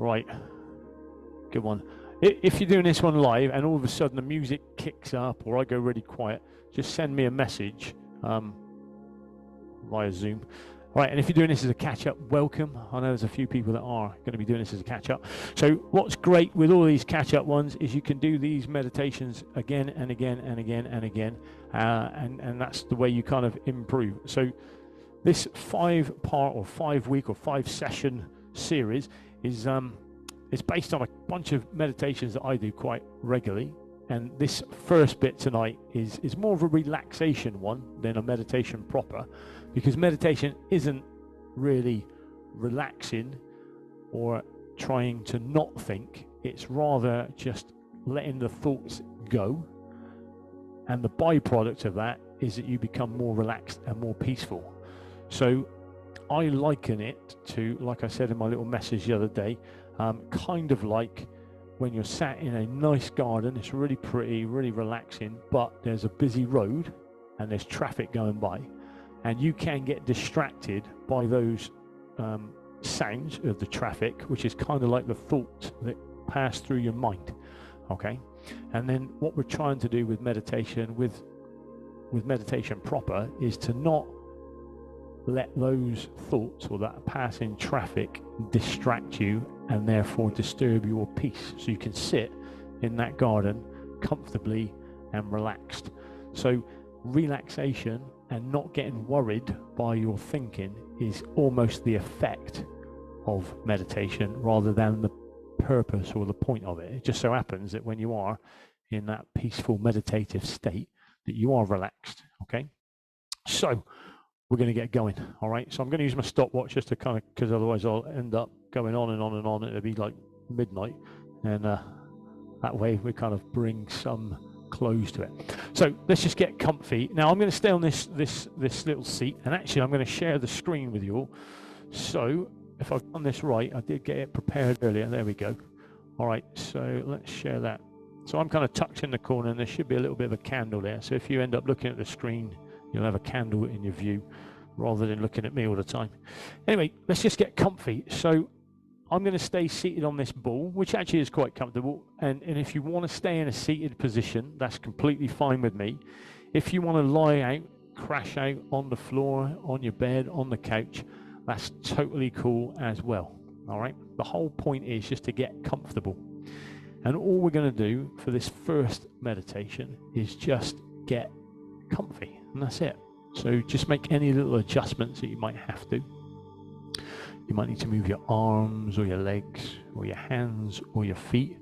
Right, good one. If you're doing this one live and all of a sudden the music kicks up or I go really quiet, just send me a message via Zoom. Right, and if you're doing this as a catch-up, welcome. I know there's a few people that are going to be doing this as a catch-up. So what's great with all these catch-up ones is you can do these meditations again and again and again and again, and that's the way you kind of improve. So this 5-part or 5-week or 5-session series is based on a bunch of meditations that I do quite regularly. And this first bit tonight is more of a relaxation one than a meditation proper, because meditation isn't really relaxing or trying to not think. It's rather just letting the thoughts go. And the byproduct of that is that you become more relaxed and more peaceful. So I liken it to, like I said in my little message the other day, kind of like when you're sat in a nice garden. It's really pretty, really relaxing, but there's a busy road and there's traffic going by, and you can get distracted by those sounds of the traffic, which is kind of like the thoughts that pass through your mind. Okay, and then what we're trying to do with meditation, with meditation proper, is to not let those thoughts or that passing traffic distract you and therefore disturb your peace, so you can sit in that garden comfortably and relaxed. So relaxation and not getting worried by your thinking is almost the effect of meditation rather than the purpose or the point of it. It just so happens that when you are in that peaceful meditative state, that you are relaxed. Okay, so we're going to get going. All right, so I'm going to use my stopwatch just to kind of, because otherwise I'll end up going on and on and on. It'll be like midnight, and that way we kind of bring some close to it. So let's just get comfy. Now I'm going to stay on this little seat, and actually I'm going to share the screen with you all. So if I've done this right, I did get it prepared earlier. There we go. All right, so let's share that. So I'm kind of tucked in the corner, and there should be a little bit of a candle there. So if you end up looking at the screen, you'll have a candle in your view rather than looking at me all the time. Anyway, let's just get comfy. So I'm going to stay seated on this ball, which actually is quite comfortable. And if you want to stay in a seated position, that's completely fine with me. If you want to lie out, crash out on the floor, on your bed, on the couch, that's totally cool as well. All right. The whole point is just to get comfortable. And all we're going to do for this first meditation is just get comfy, and that's it. So just make any little adjustments that you might have to. You might need to move your arms or your legs or your hands or your feet.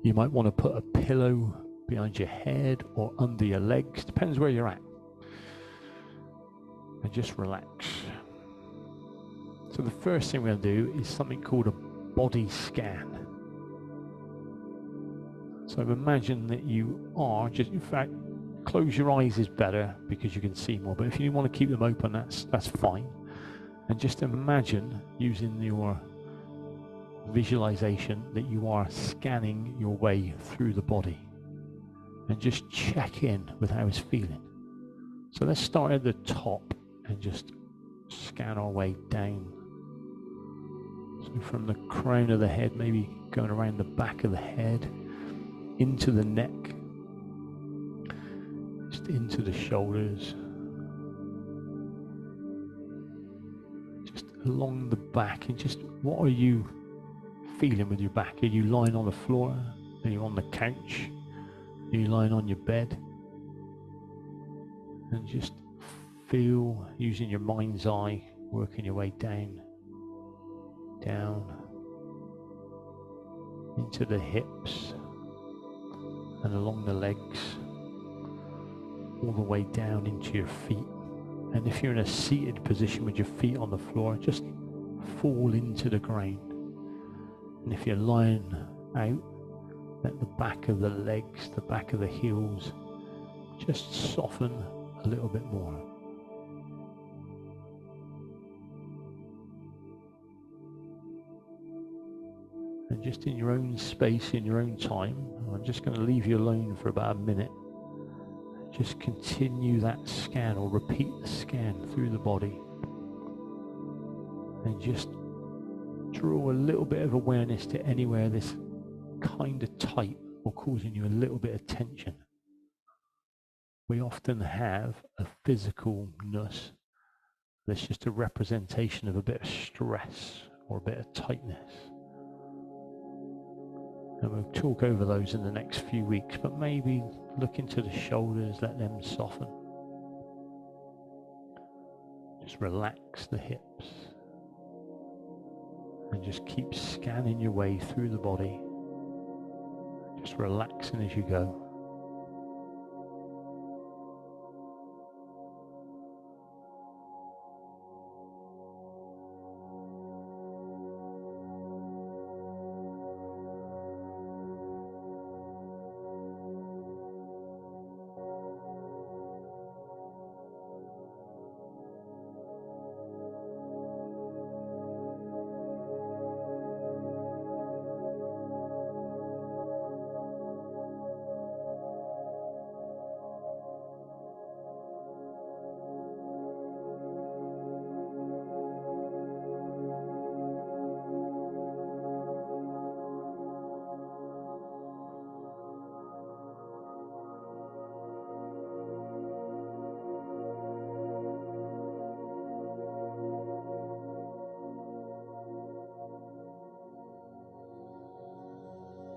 You might want to put a pillow behind your head or under your legs, depends where you're at. And just relax. So the first thing we're going to do is something called a body scan. So imagine that you are just, in fact, close your eyes is better because you can see more, but if you want to keep them open, that's fine. And just imagine, using your visualization, that you are scanning your way through the body, and just check in with how it's feeling. So let's start at the top and just scan our way down. So from the crown of the head, maybe going around the back of the head, into the neck, just into the shoulders, just along the back, and just what are you feeling with your back? Are you lying on the floor? Are you on the couch? Are you lying on your bed? And just feel, using your mind's eye, working your way down, into the hips, and along the legs, all the way down into your feet. And if you're in a seated position with your feet on the floor, just fall into the ground. And if you're lying out, let the back of the legs, the back of the heels, just soften a little bit more. And just in your own space, in your own time, I'm just going to leave you alone for about a minute. Just continue that scan, or repeat the scan through the body. And just draw a little bit of awareness to anywhere this kind of tight or causing you a little bit of tension. We often have a physicalness that's just a representation of a bit of stress or a bit of tightness. And we'll talk over those in the next few weeks, but maybe look into the shoulders, let them soften. Just relax the hips. And just keep scanning your way through the body. Just relaxing as you go.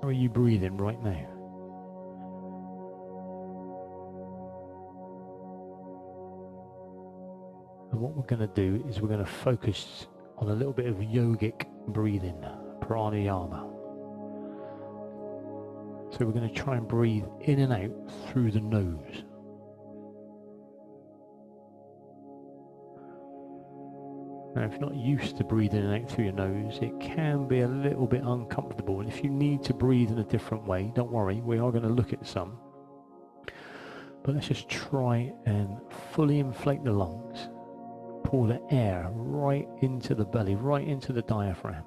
How are you breathing right now? And what we're going to do is we're going to focus on a little bit of yogic breathing, pranayama. So we're going to try and breathe in and out through the nose. Now, if you're not used to breathing in and out through your nose, it can be a little bit uncomfortable. And if you need to breathe in a different way, don't worry, we are going to look at some. But let's just try and fully inflate the lungs. Pour the air right into the belly, right into the diaphragm.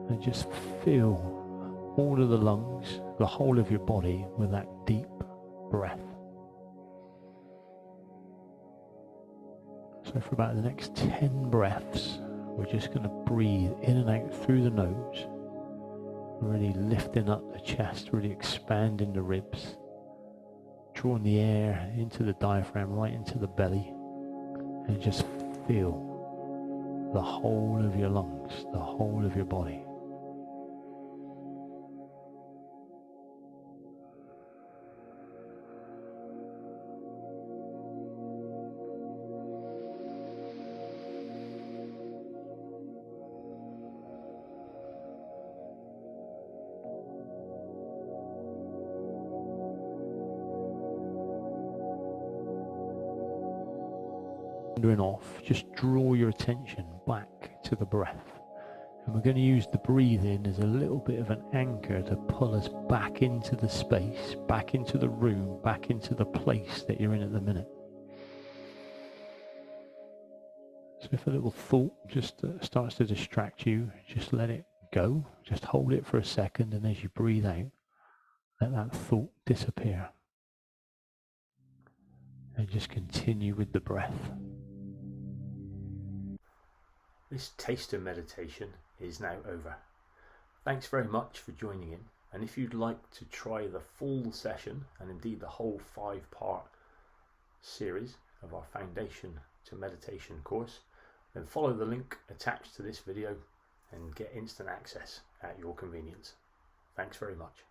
And just feel all of the lungs, the whole of your body with that deep breath. So for about the next 10 breaths, we're just going to breathe in and out through the nose, really lifting up the chest, really expanding the ribs, drawing the air into the diaphragm, right into the belly, and just feel the whole of your lungs, the whole of your body. Off, just draw your attention back to the breath, and we're going to use the breathing as a little bit of an anchor to pull us back into the space, back into the room, back into the place that you're in at the minute. So if a little thought just starts to distract you, just let it go, just hold it for a second, and as you breathe out, let that thought disappear, and just continue with the breath. This taster meditation is now over. Thanks very much for joining in, and if you'd like to try the full session and indeed the whole 5-part series of our Foundation to Meditation course, then follow the link attached to this video and get instant access at your convenience. Thanks very much.